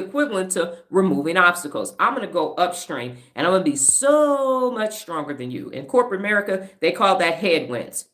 equivalent to removing obstacles. I'm going to go upstream and I'm going to be so much stronger than you. In corporate America, they call that headwinds.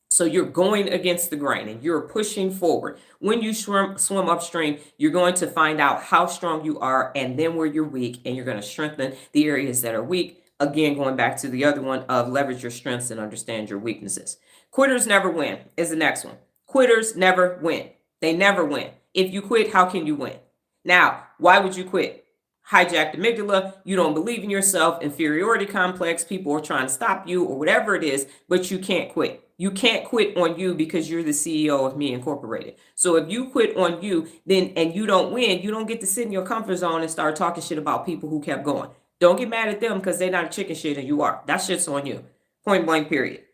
So you're going against the grain and you're pushing forward. When you swim upstream, you're going to find out how strong you are and then where you're weak, and you're going to strengthen the areas that are weak. Again, going back to the other one of leverage your strengths and understand your weaknesses. Quitters never win is the next one. Quitters never win. They never win. If you quit, how can you win? Now, why would you quit? Hijacked amygdala, you don't believe in yourself, inferiority complex, people are trying to stop you or whatever it is, but you can't quit. You can't quit on you because you're the CEO of Me Incorporated. So if you quit on you, then and you don't win, you don't get to sit in your comfort zone and start talking shit about people who kept going. Don't get mad at them because they're not a chicken shit and you are. That shit's on you. Point blank, period.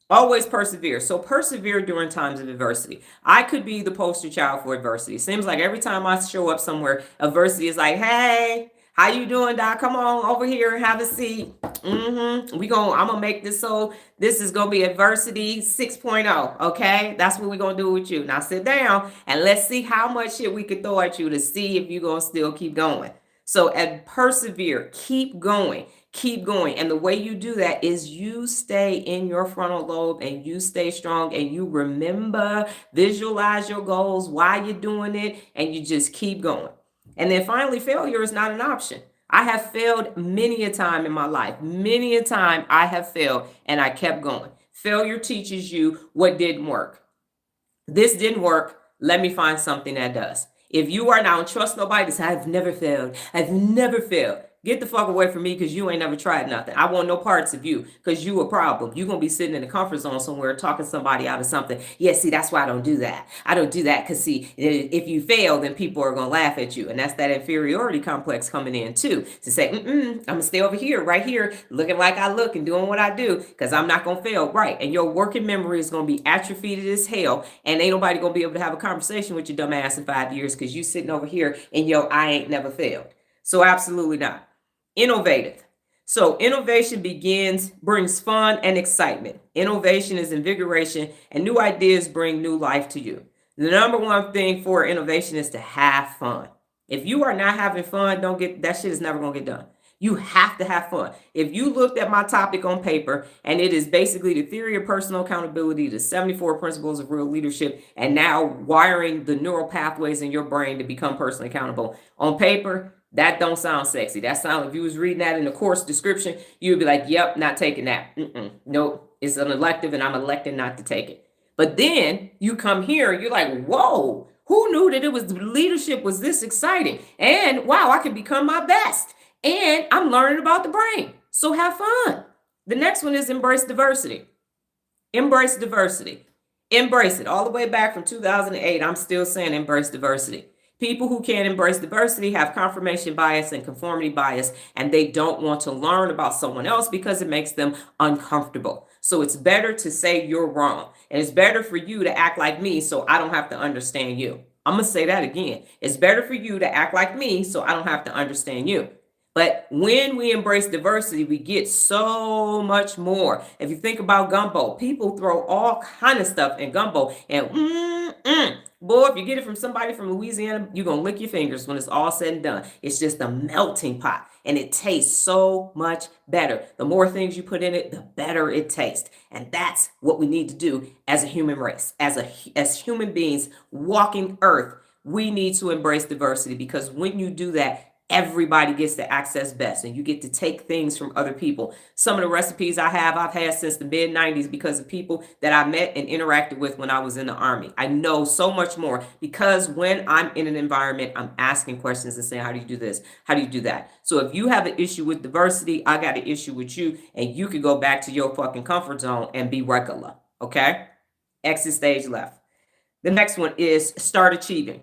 Always persevere. So persevere during times of adversity. I could be the poster child for adversity. It seems like every time I show up somewhere, adversity is like, hey, how you doing, Doc? Come on over here and have a seat. I'm gonna make this so this is gonna be adversity 6.0. Okay, that's what we're gonna do with you. Now sit down and let's see how much shit we could throw at you to see if you're gonna still keep going. So and persevere, keep going. Keep going. And the way you do that is you stay in your frontal lobe and you stay strong and you remember, visualize your goals, why you're doing it, and you just keep going. And then finally, failure is not an option. I have failed many a time in my life. Many a time I have failed and I kept going. Failure teaches you what didn't work. This didn't work. Let me find something that does. If you are now, don't trust nobody to say, I've never failed. I've never failed. Get the fuck away from me because you ain't never tried nothing. I want no parts of you because you a problem. You're going to be sitting in the comfort zone somewhere talking somebody out of something. Yeah, see, that's why I don't do that. I don't do that because, see, if you fail, then people are going to laugh at you. And that's that inferiority complex coming in, too. To say, I'm going to stay over here, right here, looking like I look and doing what I do because I'm not going to fail. Right. And your working memory is going to be atrophied as hell. And ain't nobody going to be able to have a conversation with your dumb ass in 5 years because you sitting over here and I ain't never failed. So absolutely not. Innovative. So innovation brings fun and excitement. Innovation is invigoration and new ideas bring new life to you. The number one thing for innovation is to have fun. If you are not having fun, that shit is never going to get done. You have to have fun. If you looked at my topic on paper, and it is basically the theory of personal accountability, the 74 principles of real leadership, and now wiring the neural pathways in your brain to become personally accountable. On paper, that don't sound sexy. That sound, if you was reading that in the course description, you'd be like, yep, not taking that. Nope, it's an elective and I'm electing not to take it. But then you come here, you're like, whoa, who knew that leadership was this exciting? And wow, I can become my best. And I'm learning about the brain. So have fun. The next one is embrace diversity. Embrace diversity. Embrace it. All the way back from 2008, I'm still saying embrace diversity. People who can't embrace diversity have confirmation bias and conformity bias, and they don't want to learn about someone else because it makes them uncomfortable. So it's better to say you're wrong, and it's better for you to act like me so I don't have to understand you. I'm going to say that again. It's better for you to act like me so I don't have to understand you. But when we embrace diversity, we get so much more. If you think about gumbo, people throw all kind of stuff in gumbo. And boy, if you get it from somebody from Louisiana, you're going to lick your fingers when it's all said and done. It's just a melting pot. And it tastes so much better. The more things you put in it, the better it tastes. And that's what we need to do as a human race. As human beings walking earth, we need to embrace diversity, because when you do that, everybody gets to access best and you get to take things from other people. Some of the recipes I've had since the mid 90s because of people that I met and interacted with when I was in the Army. I know so much more because when I'm in an environment, I'm asking questions and saying, how do you do this? How do you do that? So if you have an issue with diversity, I got an issue with you, and you could go back to your fucking comfort zone and be regular. Okay? Exit stage left. The next one is start achieving.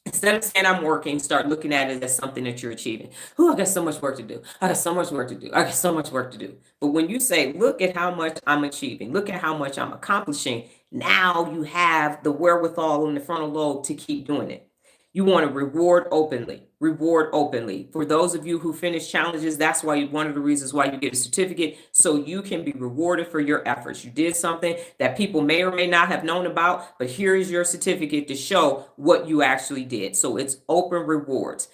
Instead of saying I'm working, start looking at it as something that you're achieving. Oh, I got so much work to do. I got so much work to do. I got so much work to do. But when you say, look at how much I'm achieving, look at how much I'm accomplishing, now you have the wherewithal in the frontal lobe to keep doing it. You want to reward openly. Reward openly. For those of you who finish challenges, that's why one of the reasons why you get a certificate, so you can be rewarded for your efforts. You did something that people may or may not have known about, but here is your certificate to show what you actually did. So it's open rewards.